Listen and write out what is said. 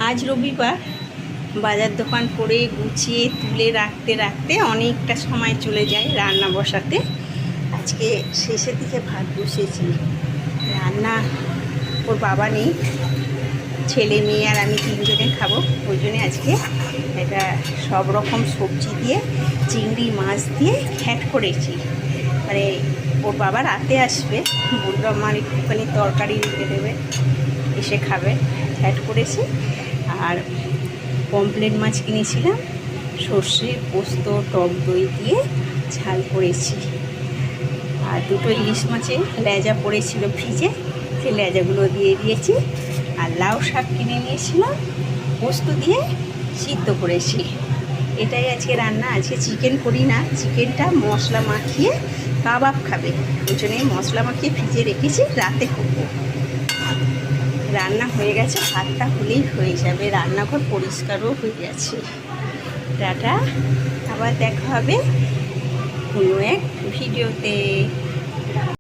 আজ রবিবার, বাজার দোকান করে গুছিয়ে তুলে রাখতে রাখতে অনেকটা সময় চলে যায় রান্না বসাতে। আজকে শেষের দিকে ভাত বসিয়েছি। রান্না ওর বাবা নেই, ছেলে মেয়ে আর আমি তিনজনে খাবো, ওই জন্যে আজকে এটা সব রকম সবজি দিয়ে চিংড়ি মাছ দিয়ে ঘ্যাট করেছি। মানে ওর বাবা রাতে আসবে, বললো আমার একটুখানি তরকারি রেখে দেবে, এসে খাবে। ঘ্যাট করেছি আর পমফ্রেট মাছ কিনেছিলাম, সর্ষে পোস্ত টক দই দিয়ে ঝাল করেছি। আর দুটো ইলিশ মাছের লেজা পড়েছিল ফ্রিজে, সেই লেজাগুলো দিয়ে দিয়েছি। আর লাউ শাক কিনে নিয়েছিলাম, পোস্ত দিয়ে সিদ্ধ করেছি। এটাই আজকে রান্না। আজকে চিকেন করি না, চিকেনটা মশলা মাখিয়ে কাবাব খাবে, ওই জন্যই মশলা মাখিয়ে ফ্রিজে রেখেছি, রাতে করবো। রান্না হয়ে গেছে, ভাতটা হলেই হয়ে যাবে, রান্নাঘর পরিষ্কারও হয়ে গেছে। টাটা, আবার দেখা হবে অন্য এক ভিডিওতে।